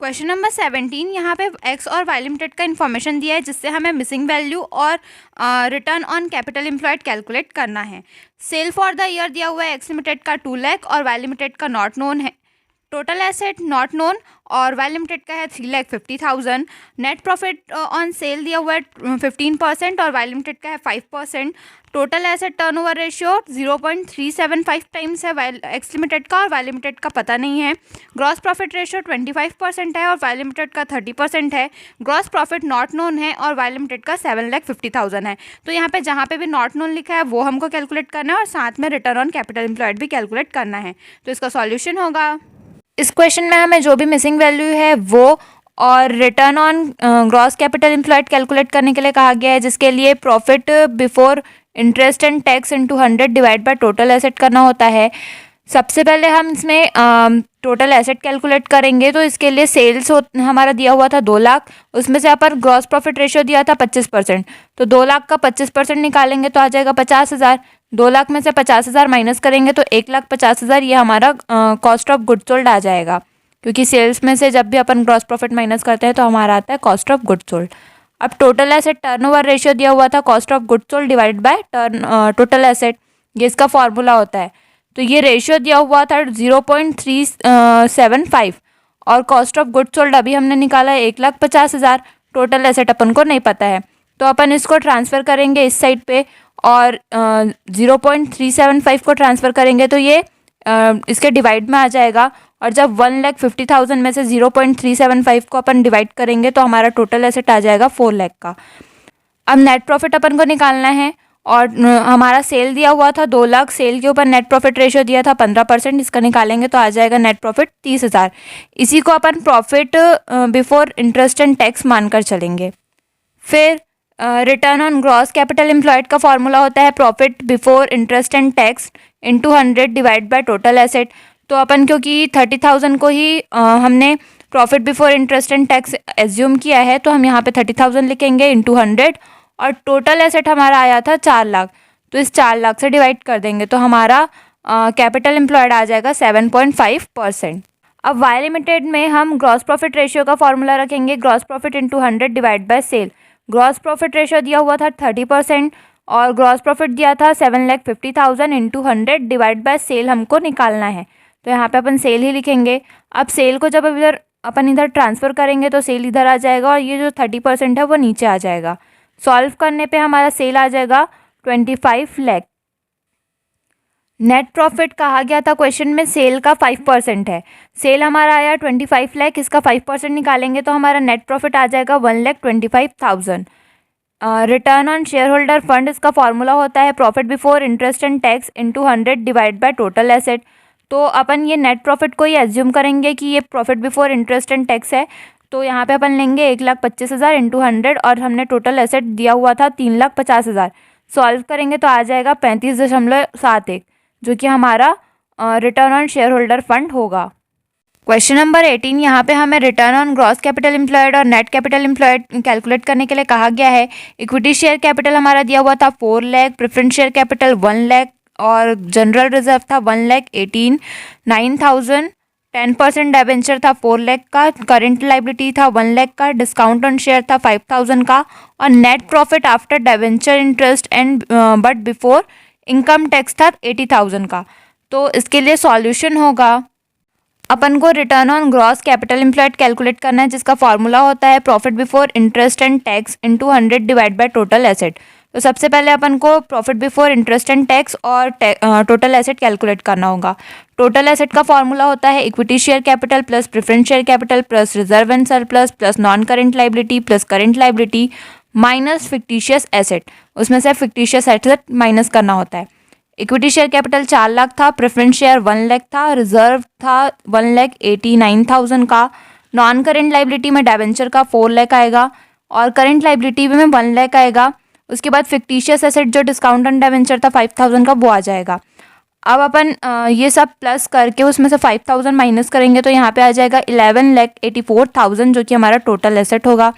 Question number 17 यहाँ पे x और वाई लिमिटेड का इन्फॉर्मेशन दिया है जिससे हमें मिसिंग वैल्यू और return on capital employed calculate करना है। सेल फॉर द ईयर दिया हुआ है एक्स लिमिटेड का 2 लाख और वाई लिमिटेड का नॉट नोन है। टोटल एसेट नॉट नोन और वाई लिमिटेड का है 3,50,000। नेट प्रॉफिट ऑन सेल दिया हुआ है 15% और वाई लिमिटेड का है 5%। Total asset turnover ratio 0.375 times है एक्स लिमिटेड का और वाई लिमिटेड का पता नहीं है। ग्रॉस प्रॉफिट रेशियो 25% है और वाई लिमिटेड का 30% है। ग्रॉस प्रॉफिट नॉट नोन है और वाई लिमिटेड का 7,50,000 है। तो यहाँ पे जहाँ पे भी नॉट नोन लिखा है वो हमको कैलकुलेट करना है और साथ में रिटर्न ऑन कैपिटल एम्प्लॉयड भी कैलकुलेट करना है। तो इसका सॉल्यूशन होगा, इस क्वेश्चन में हमें जो भी मिसिंग वैल्यू है वो और return on gross capital employed calculate करने के लिए कहा गया है, जिसके लिए profit before interest and tax into 100 divide by total asset करना होता है। सबसे पहले हम इसमें टोटल एसेट कैलकुलेट करेंगे। तो इसके लिए सेल्स हमारा दिया हुआ था 2 लाख, उसमें से यहाँ पर ग्रॉस प्रॉफिट रेशियो दिया था 25%। तो 2 लाख का 25% निकालेंगे तो आ जाएगा 50,000। 2 लाख में से 50,000 माइनस करेंगे तो 1,50,000 ये हमारा कॉस्ट ऑफ गुड सोल्ड आ जाएगा, क्योंकि सेल्स में से जब भी अपन ग्रॉस प्रॉफिट माइनस करते हैं तो हमारा आता है कॉस्ट ऑफ गुड सोल्ड। अब टोटल एसेट टर्नओवर रेशियो दिया हुआ था cost of good sold divide by total asset, ये इसका फॉर्मूला होता है। तो ये रेशियो दिया हुआ था 0.375 और कॉस्ट ऑफ गुड सोल्ड अभी हमने निकाला है 1,50,000। टोटल एसेट अपन को नहीं पता है तो अपन इसको ट्रांसफ़र करेंगे इस साइड पे और 0.375 को ट्रांसफ़र करेंगे तो ये इसके डिवाइड में आ जाएगा। और जब 1,50,000 में से 0.375 को अपन डिवाइड करेंगे तो हमारा टोटल एसेट आ जाएगा 4 लाख का। अब नेट प्रॉफिट अपन को निकालना है और हमारा सेल दिया हुआ था 2 लाख, सेल के ऊपर नेट प्रॉफिट रेशियो दिया था 15%, इसका निकालेंगे तो आ जाएगा नेट प्रॉफिट 30,000। इसी को अपन profit before interest and tax मानकर चलेंगे। फिर return on gross capital employed का फॉर्मूला होता है profit before interest and tax into 100 divide by total asset. तो अपन क्योंकि 30,000 को ही हमने profit before interest and tax assume किया है तो हम यहाँ पे 30,000 लिखेंगे इंटू 100 और टोटल एसेट हमारा आया था 4 लाख, तो इस 4 लाख से डिवाइड कर देंगे तो हमारा कैपिटल एम्प्लॉयड आ जाएगा 7.5%। अब वाई लिमिटेड में हम ग्रॉस प्रॉफिट रेशियो का फॉर्मूला रखेंगे gross profit into 100 divide by sale. Gross profit ratio दिया हुआ था 30% और ग्रॉस प्रॉफिट दिया था 7,50,000 इंटू 100 डिवाइड बाय सेल हमको निकालना है, तो यहाँ पे अपन सेल ही लिखेंगे। अब सेल को जब अपन इधर ट्रांसफ़र करेंगे तो सेल इधर आ जाएगा और ये जो 30% है वो नीचे आ जाएगा। सॉल्व करने पे हमारा सेल आ जाएगा 25 लाख। नेट प्रॉफिट कहा गया था क्वेश्चन में सेल का 5% है, सेल हमारा आया 25 लाख, इसका 5% निकालेंगे तो हमारा नेट प्रॉफिट आ जाएगा 1,25,000। Return on share holder fund, इसका फॉर्मूला होता है profit before interest and tax into 100 divide by total asset. तो अपन ये नेट प्रॉफिट को ही एज्यूम करेंगे कि ये profit before interest and tax है, तो यहाँ पे अपन लेंगे 1,25,000 इंटू 100 और हमने टोटल एसेट दिया हुआ था 3,50,000। सॉल्व करेंगे तो आ जाएगा 35.71, जो कि हमारा return on share holder fund होगा। क्वेश्चन नंबर 18 यहाँ पे हमें return on gross capital employed और नेट कैपिटल एम्प्लॉयड कैलकुलेट करने के लिए कहा गया है। इक्विटी शेयर कैपिटल हमारा दिया हुआ था 4 lakh, preference share capital 1 lakh और जनरल रिजर्व था 1,89,000। 10% डिबेंचर था 4 लाख का, करंट लाइबिलिटी था 1 लाख का, डिस्काउंट ऑन शेयर था 5,000 का और net profit after debenture interest and but before income tax था 80,000 का। तो इसके लिए सॉल्यूशन होगा, अपन को return on gross capital employed calculate करना है जिसका फॉर्मूला होता है profit before interest and tax into 100 divide by total asset. तो सबसे पहले अपन को profit before interest and tax और टोटल एसेट कैलकुलेट करना होगा। टोटल एसेट का फॉर्मूला होता है equity share capital plus preference share capital plus reserve and surplus plus non current liability plus current liability minus fictitious asset, उसमें से fictitious asset minus करना होता है। इक्विटी शेयर कैपिटल 4 लाख था, प्रेफरेंस शेयर 1 लाख था, रिजर्व था 1,89,000 का, नॉन करेंट लाइबिलिटी में डिबेंचर का 4 लाख आएगा और करेंट लाइबिलिटी में 1 लाख आएगा। उसके बाद फिक्टिशियस एसेट जो डिस्काउंट ऑन डिबेंचर था 5,000 का वो आ जाएगा। अब अपन ये सब प्लस करके उसमें से 5,000 माइनस करेंगे तो यहाँ पे आ जाएगा 11,84,000, जो कि हमारा टोटल एसेट होगा।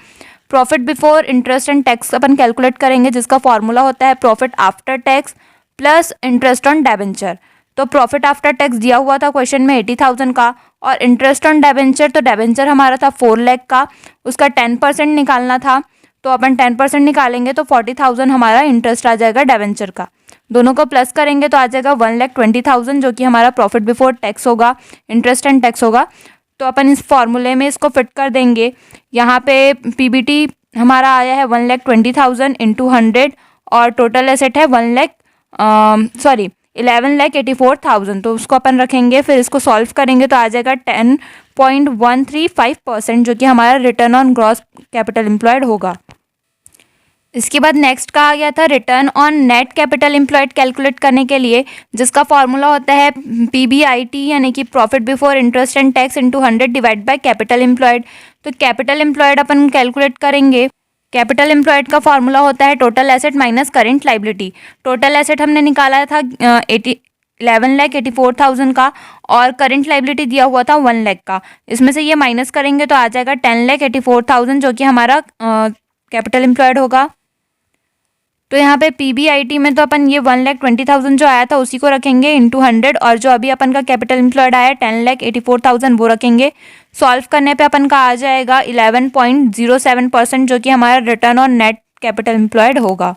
Profit before interest and tax upon calculate करेंगे जिसका फॉर्मूला होता है profit after tax plus interest on debenture. तो प्रॉफिट आफ्टर टैक्स दिया हुआ था क्वेश्चन में 80,000 का, और इंटरेस्ट ऑन डेबेंचर, तो डेबेंचर हमारा था 4 लाख का, उसका 10% निकालना था, तो अपन 10% निकालेंगे तो 40,000 हमारा इंटरेस्ट आ जाएगा डेबेंचर का। दोनों को प्लस करेंगे तो आ जाएगा 1,20,000 जो कि हमारा प्रॉफिट बिफोर टैक्स होगा, इंटरेस्ट एंड टैक्स होगा। तो अपन इस फॉर्मूले में इसको फिट कर देंगे। यहाँ पे पीबीटी हमारा आया है 1,20,000 इंटू 100 और टोटल एसेट है 11,84,000। तो उसको अपन रखेंगे, फिर इसको सॉल्व करेंगे तो आ जाएगा 10.135% जो कि हमारा return on gross capital employed होगा। इसके बाद नेक्स्ट का आ गया था return on net capital employed calculate करने के लिए, जिसका फॉर्मूला होता है पीबीआईटी यानी कि profit before interest and tax into 100 divide by capital employed. तो कैपिटल एम्प्लॉयड अपन कैलकुलेट करेंगे। कैपिटल एम्प्लॉयड का फॉर्मूला होता है total asset minus current liability. Total asset हमने निकाला था 11,84,000 का, और करेंट लाइबिलिटी दिया हुआ था 1 लाख का। इसमें से ये माइनस करेंगे तो आ जाएगा 10,84,000 जो कि हमारा कैपिटल एम्प्लॉयड होगा। तो यहाँ पे पीबीआईटी में तो अपन ये 1,20,000 जो आया था उसी को रखेंगे इंटू 100, और जो अभी अपन का कैपिटल एम्प्लॉयड आया 10,84,000 वो रखेंगे। सॉल्व करने पे अपन का आ जाएगा 11.07% जो कि हमारा return on net capital employed होगा।